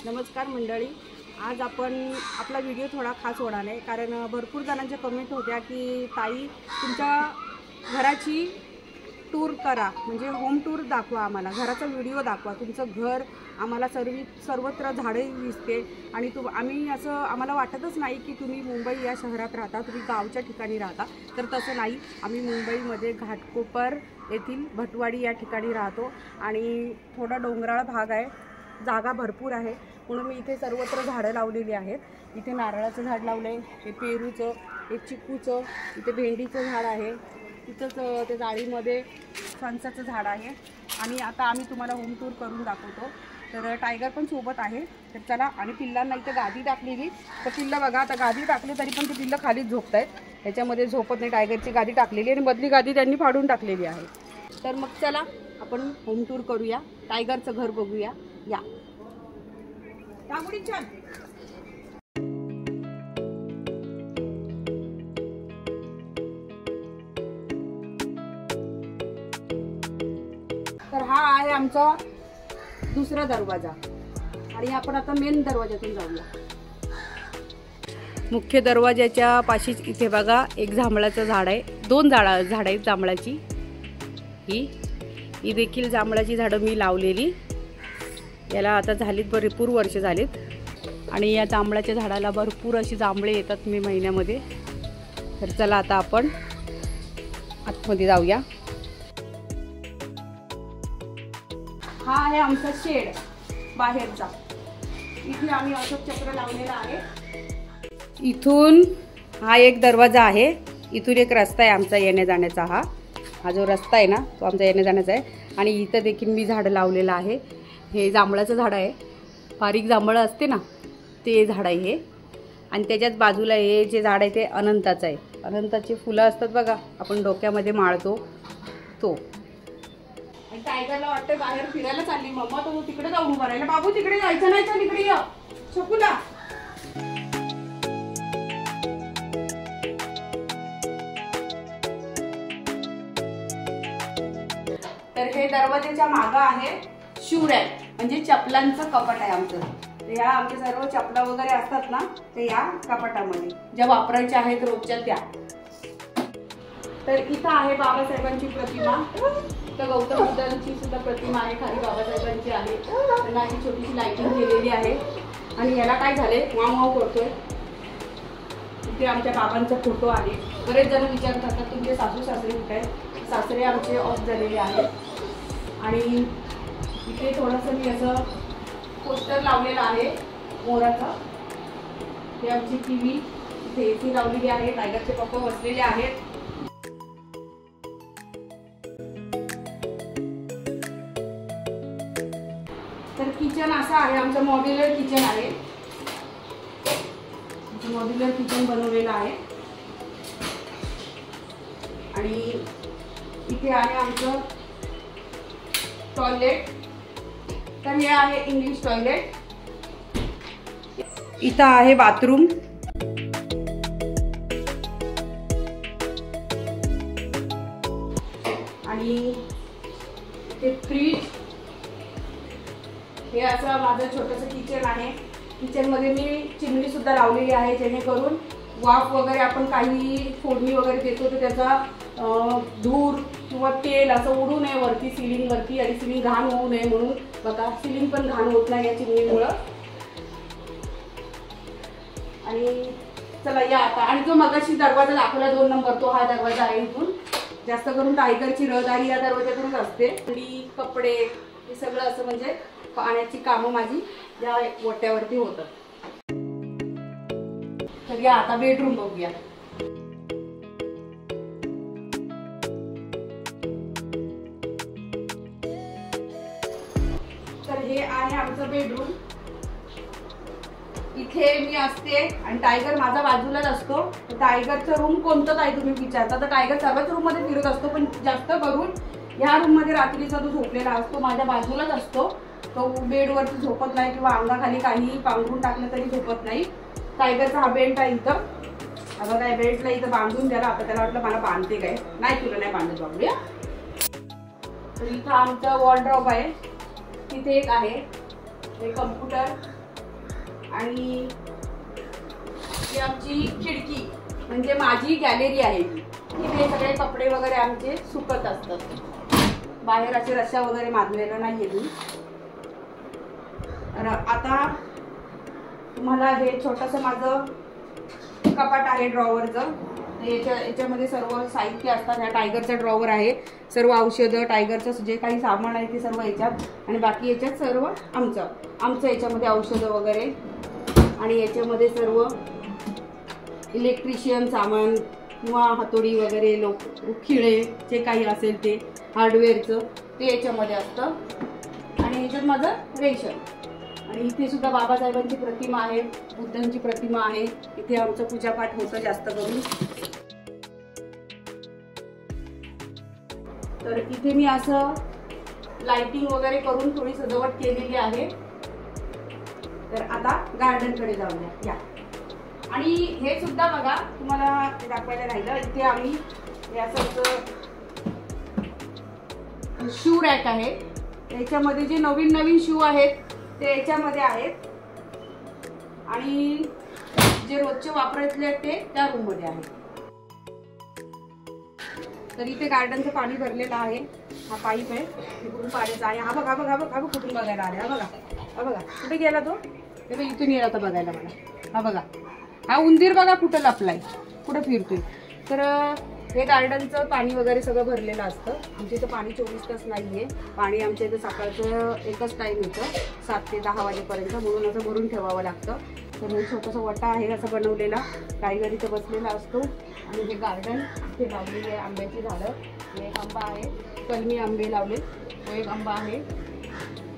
नमस्कार मंडळी, आज आपण आपला व्हिडिओ थोडा खास होणार आहे कारण भरपूर जणांच्या कमेंट होत्या की ताई तुमच्या घराची टूर करा, म्हणजे होम टूर दाखवा, आम्हाला घराचा व्हिडिओ दाखवा, तुमचं घर आम्हाला सर्वत्र झाडे दिसते आणि आम्ही असं आम्हाला वाटतच नाही की तुम्ही मुंबई या शहरात राहता, तुम्ही गावच्या ठिकाणी राहता. तर तसं नाही, आम्ही मुंबईमध्ये घाटकोपर येथील भटवाडी या ठिकाणी राहतो आणि थोडा डोंगराळ भाग आहे, जागा भरपूर आहे, म्हणून मी इथे सर्वत्र झाडं लावलेली आहेत. इथे नारळाचं झाड लावलं आहे, हे पेरूचं, हे चिकूचं, इथे भेंडीचं झाड आहे, तिथंच ते जाळीमध्ये फणसाचं झाड आहे. आणि आता आम्ही तुम्हाला होम टूर करून दाखवतो. तर टायगर पण सोबत आहे. तर चला. आणि पिल्लांना इथं गादी टाकलेली, तर पिल्लं बघा, आता गादी टाकली तरी पण ते पिल्लं खालीच झोपत आहेत, ह्याच्यामध्ये झोपत नाही. टायगरची गादी टाकलेली आणि मधली गादी त्यांनी फाडून टाकलेली आहे. तर मग चला आपण होम टूर करूया, टायगरचं घर बघूया. या छान. तर हा आहे आमचा दुसरा दरवाजा आणि आपण आता मेन दरवाजातून जाऊया. मुख्य दरवाजाच्या पाशीच इथे बघा एक जांभळाचं झाड आहे, दोन झाड आहेत जांभळाची. ही देखील जांभळाची झाडं मी लावलेली, याला आता झालीत भरपूर वर्ष झालीत आणि या जांभळाच्या झाडाला भरपूर अशी जांभळे येतात मे महिन्यामध्ये. तर चला आता आपण आतमध्ये जाऊया. हा आहे आमचा शेड बाहेरचा, इथे आम्ही अशोक चक्र लावलेला आहे. इथून हा एक दरवाजा आहे, इथून एक रस्ता आहे आमचा येण्या जाण्याचा. हा जो रस्ता आहे ना, तो आमचा येण्या जाण्याचा आहे. आणि इथं देखील मी झाडं लावलेलं आहे. हे जांभळाचं झाड आहे, बारीक जांभळं असते ना, ते झाड आहे हे. आणि त्याच्याच बाजूला हे जे झाड आहे ते अनंताचं आहे. अनंताची फुलं असतात बघा, आपण डोक्यामध्ये माळतो तो. आणि टायगरला वाटतं बाहेर फिरायला चालली मम्मा, तो तिकडे जाऊन उभा राहिला. बाबू तिकडे जायचं नाही, तर इकडे ये शकुला. तर हे दरवाजाच्या मागं आहे शू रॅक, म्हणजे चपलांचं कपाट आहे आमचं. तर या आमचे सर्व चपला वगैरे असतात ना, ते या कपाटामध्ये ज्या वापरायच्या आहेत रोजच्या त्या. तर इथं आहे बाबासाहेबांची प्रतिमा, तर गौतम बुद्धांची सुद्धा प्रतिमा आहे खाली, बाबासाहेबांची आहे. त्यांना ही छोटीशी लाइटिंग केलेली आहे. आणि याला काय झाले, वाव करतोय. इथे आमच्या बाबांचा फोटो आहे. बरेच जण विचारत असतात तुमचे सासू सासरे कुठे आहेत. सासरे आमचे ऑफ झालेले आहेत. आणि इथे थोडंसं मी असं पोस्टर लावलेलं आहे मोराचं. हे आमची टीव्ही, इथे एसी लावलेली आहे, टायगरचे पप्पा बसलेले आहेत. तर किचन असं आहे आमचं, मॉड्युलर किचन आहे. मॉड्युलर किचन बनवलेलं आहे. आणि इथे आहे आमचं टॉयलेट. तर हे आहे इंग्लिश टॉयलेट. इथं आहे बाथरूम. आणि ते फ्रीज. हे असं माझं छोटंसं किचन आहे. किचनमध्ये मी चिमणी सुद्धा लावलेली आहे, जेणेकरून वाफ वगैरे आपण काही फोडणी वगैरे देतो तर त्याचा धूर किंवा तेल असं उडू नये वरती सिलिंगवरती, आणि सिलिंग घाण होऊ नये म्हणून. बघा, सिलिंग पण घाण होत नाही या चिमणीमुळं. आणि चला या आता. आणि जो मगाशी दरवाजा दाखवला 2 नंबर, तो हा दरवाजा आहे. इथून जास्त करून टायगरची रहदारी या दरवाजातूनच असते. थंडी, कपडे, हे सगळं असं म्हणजे पाण्याची कामं माझी या ओट्यावरती होतात. तर या आता बेडरूम बघूया. तर हे आहे आमचं बेडरूम. इथे मी असते आणि टायगर माझ्या बाजूलाच असतो. टायगरचं रूम कोणतं काय तुम्ही विचारता, तर टायगर सर्वच रूम मध्ये फिरत असतो, पण जास्त करून ह्या रूम मध्ये रात्रीचा तो झोपलेला असतो, माझ्या बाजूलाच असतो. तो बेडवरती झोपत नाही किंवा अंगाखाली काही पांघरून टाकलं तरी झोपत नाही. टायगरचा हा बेल्ट आहे इथं. आता काय बेल्टला इथं बांधून द्याला. आता त्याला वाटलं मला बांधते काय, नाही तुला नाही बांधत बाबूया. तर इथं आमचं वॉर्डरोब आहे. तिथे एक आहे हे कम्प्युटर, आणि ही आमची खिडकी म्हणजे माझी गॅलरी आहे. इथे सगळे कपडे वगैरे आमचे सुकत असतात. बाहेर असे रस्सा वगैरे मारलेला नाहीये मी. आता तुम्हाला हे छोटंसं माझं कपाट आहे ड्रॉवरचं. याच्यामध्ये सर्व साहित्य असतात. ह्या टायगरचा ड्रॉवर आहे. सर्व औषधं टायगरचं जे काही सामान आहे ते सर्व याच्यात, आणि बाकी याच्यात सर्व आमचं याच्यामध्ये औषधं वगैरे, आणि याच्यामध्ये सर्व इलेक्ट्रिशियन सामान किंवा हातोडी वगैरे खिळे जे काही असेल ते हार्डवेअरचं ते याच्यामध्ये असतं. आणि याच्यात माझं रेशन. आणि इथे सुद्धा बाबासाहेबांची प्रतिमा आहे, बुद्धांची प्रतिमा आहे. इथे आमचं पूजापाठ होतं जास्त करून. तर इथे मी असं लाइटिंग वगैरे करून थोडी सजावट केलेली आहे. तर आता गार्डन कडे जाऊया या. आणि हे सुद्धा बघा तुम्हाला दाखवायला राहिलं. इथे आम्ही याचं शू रॅक आहे. याच्यामध्ये जे नवीन शू आहेत ते याच्यामध्ये आहेत, आणि जे रोजचे वापरायचे आहेत ते त्या रूम मध्ये आहेत. तर इथे गार्डनचं पाणी भरलेलं आहे. हा पाईप आहे, इकडून पाण्याचा आहे. हा बघा बघा बघा कुठून बघायला आले. हा बघा कुठे गेला तो, ते बघ इथून येला तर बघायला मला. हा बघा हा उंदीर बघा कुठं लपलाय, कुठं फिरतोय. तर हे गार्डनचं पाणी वगैरे सगळं भरलेलं असतं. आमच्या इथं पाणी 24 तास नाहीये. पाणी आमच्या इथं सकाळचं एकच टाइम येतं 7 ते 10 वाजेपर्यंत, म्हणून असं भरून ठेवावं लागतं. तर हे छोटंसं वटा आहे असं बनवलेला, टायगर इथं बसलेला असतो. आणि हे गार्डन इथे लावलेली आहे आंब्याची झाडं. हे एक आंबा आहे, कलमी आंबे लावले, तो एक आंबा आहे.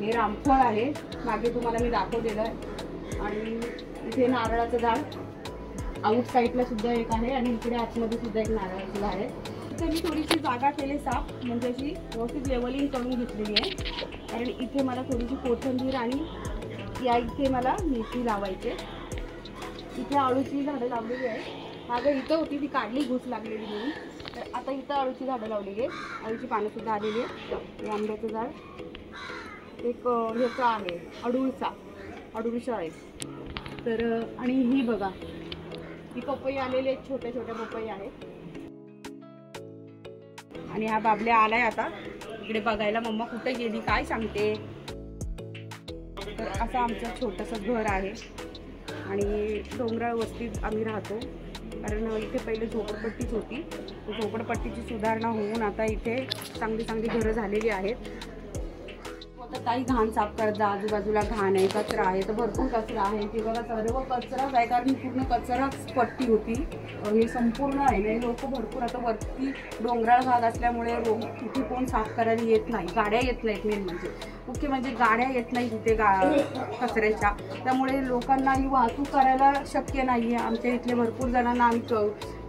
हे रामफळ आहे, मागे तुम्हाला मी दाखवलेलं आहे. आणि इथे नारळाचं झाड आउट साईडला सुद्धा एक आहे, आणि इकडे आतमध्ये सुद्धा एक नारळाचं झाड आहे. इथे मी थोडीशी जागा केली साफ, म्हणजे अशी व्यवस्थित लेवलिंग करून घेतलेली आहे. कारण इथे मला थोडीशी कोथिंबीर आणि या इथे मला मेथी लावायचे. इथे आळूची झाडं लावलेली आहे. मागं इथं होती ती काढली, घुस लागलेली म्हणून. तर आता इथं आळूची झाडं लावलेली आहे. आळूची पानं सुद्धा आलेली आहे. हे आंब्याचं झाड एक ह्याचा आहे, अडुळसा आहे. तर आणि ही बघा ही पपई आलेली आहेत, छोट्या छोट्या पपई आहेत. आणि हा बाबल्या आलाय आता इकडे बघायला, मम्मा कुठे गेली काय सांगते. तर असं आमचं छोटंसं घर आहे. आणि डोंगराळ वस्तीत आम्ही राहतो, कारण इथे पहिले झोपडपट्टीच होती. झोपडपट्टीची सुधारणा होऊन आता इथे चांगली घरं झालेली आहेत. आता काही घाण साफ करत जा, आजूबाजूला घाण आहे, कचरा आहे, तर भरपूर कचरा आहे. ते बघा सर्व कचराच आहे, कारण पूर्ण कचराच पट्टी होती. हे संपूर्ण आहे ना, लोक भरपूर आता वरती डोंगराळ भाग असल्यामुळे तिथे कोण साफ करायला येत नाही, गाड्या येत नाहीत. मेन म्हणजे मुख्य म्हणजे गाड्या येत नाही तिथे कचऱ्याच्या, त्यामुळे लोकांना ही वाहतूक करायला शक्य नाही आहे. आमच्या इथले भरपूर जणांना आम्ही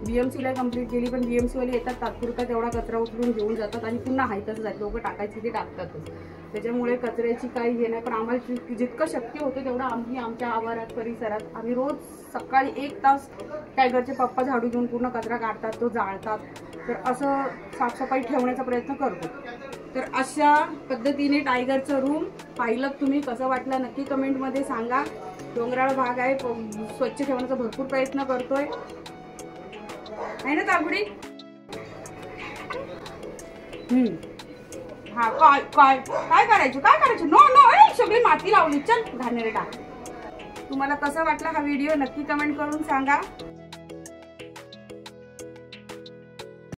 BMCला कंप्लीट केली, पण BMCवाले येतात तात्पुरता तेवढा कचरा उचलून घेऊन जातात आणि पुन्हा आहे तसं जात. लोक टाकायची ते टाकतातच, त्याच्यामुळे कचऱ्याची काही हे नाही. पण आम्हाला जितकं शक्य होतं तेवढं आम्ही आमच्या आवारात परिसरात आम्ही रोज सकाळी 1 तास टायगरचे पप्पा झाडू घेऊन पूर्ण कचरा काढतात, तो जाळतात. तर असं साफसफाई ठेवण्याचा प्रयत्न करतो. तर अशा पद्धतीने टायगरचं रूम पाहिलं तुम्ही, कसं वाटलं नक्की कमेंटमध्ये सांगा. डोंगराळ भाग आहे, स्वच्छ ठेवण्याचा भरपूर प्रयत्न करतोय, आहे ना तागुडी. हा काय काय काय करायचं नो सगळी माती लावली, चल घाणेरे टाक. तुम्हाला कसं वाटलं हा व्हिडिओ नक्की कमेंट करून सांगा.